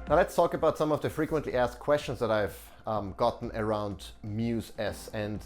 Now let's talk about some of the frequently asked questions that I've gotten around Muse S. And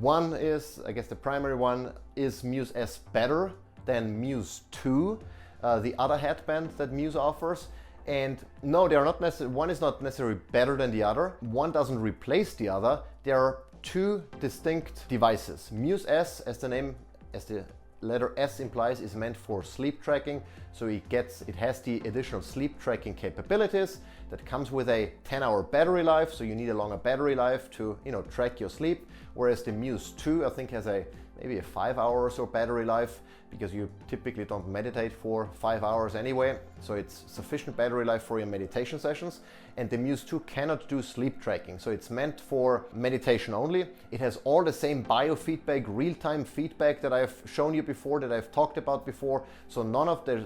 one is, I guess the primary one, is Muse S better than Muse 2, the other headband that Muse offers? And no, they are not necessarily, one is not necessarily better than the other. One doesn't replace the other. There are two distinct devices. Muse S, as the letter S implies, is meant for sleep tracking. So it has the additional sleep tracking capabilities that comes with a 10-hour battery life. So you need a longer battery life to, track your sleep. Whereas the Muse 2, I think, has maybe a 5-hour or so battery life, because you typically don't meditate for 5 hours anyway. So it's sufficient battery life for your meditation sessions. And the Muse 2 cannot do sleep tracking. So it's meant for meditation only. It has all the same biofeedback, real-time feedback that I've shown you before, that I've talked about before. So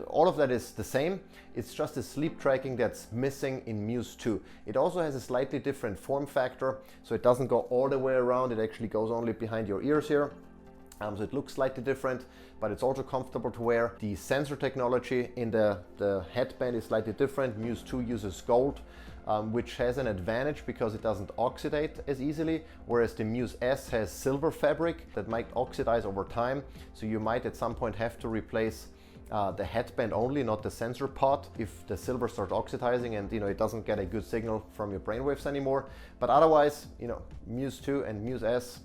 all of that is the same. It's just the sleep tracking that's missing in Muse 2. It also has a slightly different form factor. So it doesn't go all the way around. It actually goes only behind your ears here. So it looks slightly different, but it's also comfortable to wear. The sensor technology in the headband is slightly different. Muse 2 uses gold, which has an advantage because it doesn't oxidate as easily, whereas the Muse S has silver fabric that might oxidize over time. So you might at some point have to replace the headband only, not the sensor pod, if the silver starts oxidizing and it doesn't get a good signal from your brainwaves anymore. But otherwise, Muse 2 and Muse S,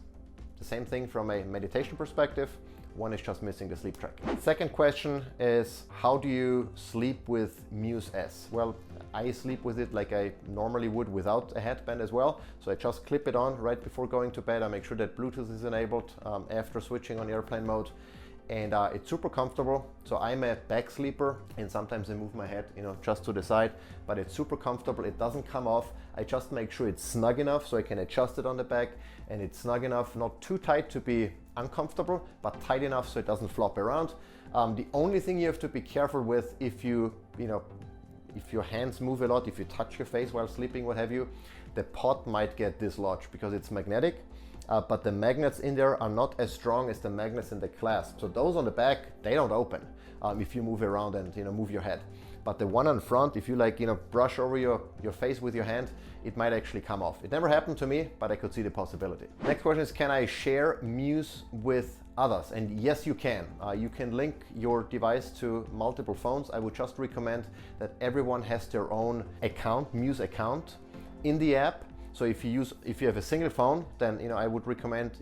the same thing from a meditation perspective. One is just missing the sleep tracking. Second question is, how do you sleep with Muse S? Well, I sleep with it like I normally would without a headband as well. So I just clip it on right before going to bed. I make sure that Bluetooth is enabled after switching on airplane mode. And it's super comfortable. So I'm a back sleeper, and sometimes I move my head, just to the side, but it's super comfortable. It doesn't come off. I just make sure it's snug enough so I can adjust it on the back, and it's snug enough, not too tight to be uncomfortable, but tight enough so it doesn't flop around. The only thing you have to be careful with, if your hands move a lot, if you touch your face while sleeping, what have you, the pod might get dislodged because it's magnetic. But the magnets in there are not as strong as the magnets in the clasp. So those on the back, they don't open if you move around and move your head. But the one on front, if you brush over your face with your hand, it might actually come off. It never happened to me, but I could see the possibility. Next question is, can I share Muse with others? And yes, you can. You can link your device to multiple phones. I would just recommend that everyone has their own account, Muse account, in the app. So if you have a single phone, then I would recommend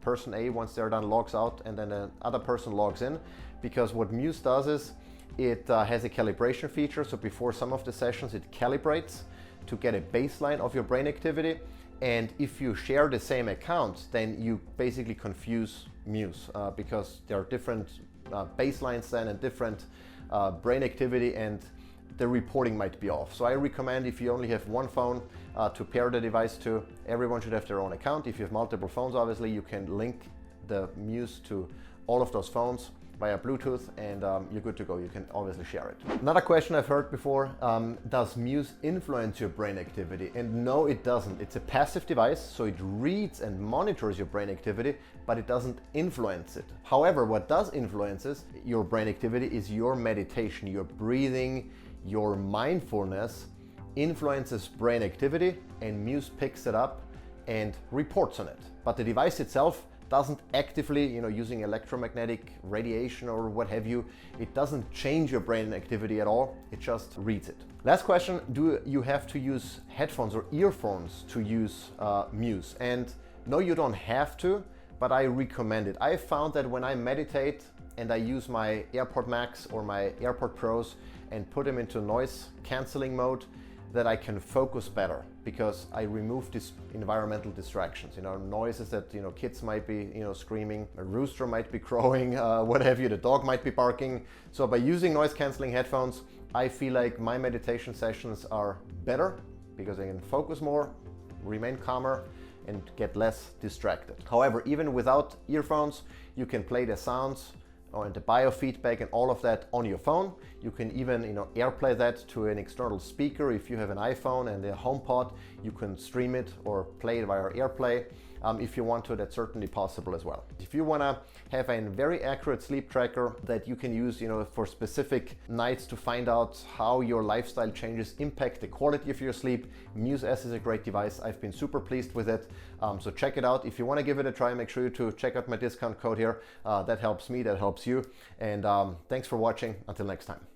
person A, once they're done, logs out, and then the other person logs in, because what Muse does is it has a calibration feature. So before some of the sessions, it calibrates to get a baseline of your brain activity. And if you share the same account, then you basically confuse Muse because there are different baselines then and different brain activity, and the reporting might be off. So I recommend, if you only have one phone to pair the device to, everyone should have their own account. If you have multiple phones, obviously you can link the Muse to all of those phones via Bluetooth, and you're good to go. You can obviously share it. Another question I've heard before, does Muse influence your brain activity? And no, it doesn't. It's a passive device, so it reads and monitors your brain activity, but it doesn't influence it. However, what does influence your brain activity is your meditation, your breathing, your mindfulness influences brain activity, and Muse picks it up and reports on it. But the device itself doesn't actively, using electromagnetic radiation or what have you, it doesn't change your brain activity at all. It just reads it. Last question, do you have to use headphones or earphones to use Muse? And no, you don't have to, but I recommend it. I found that when I meditate and I use my AirPod Max or my AirPod Pros and put them into noise canceling mode, that I can focus better because I remove these environmental distractions. Noises that kids might be screaming, a rooster might be crowing, what have you, the dog might be barking. So by using noise canceling headphones, I feel like my meditation sessions are better because I can focus more, remain calmer, and get less distracted. However, even without earphones, you can play the sounds and the biofeedback and all of that on your phone. You can even AirPlay that to an external speaker. If you have an iPhone and a HomePod, you can stream it or play it via AirPlay. if you want to, that's certainly possible as well. If you want to have a very accurate sleep tracker that you can use, for specific nights to find out how your lifestyle changes impact the quality of your sleep, Muse S is a great device. I've been super pleased with it. So check it out. If you want to give it a try, make sure to check out my discount code here. That helps me, that helps you. And thanks for watching. Until next time.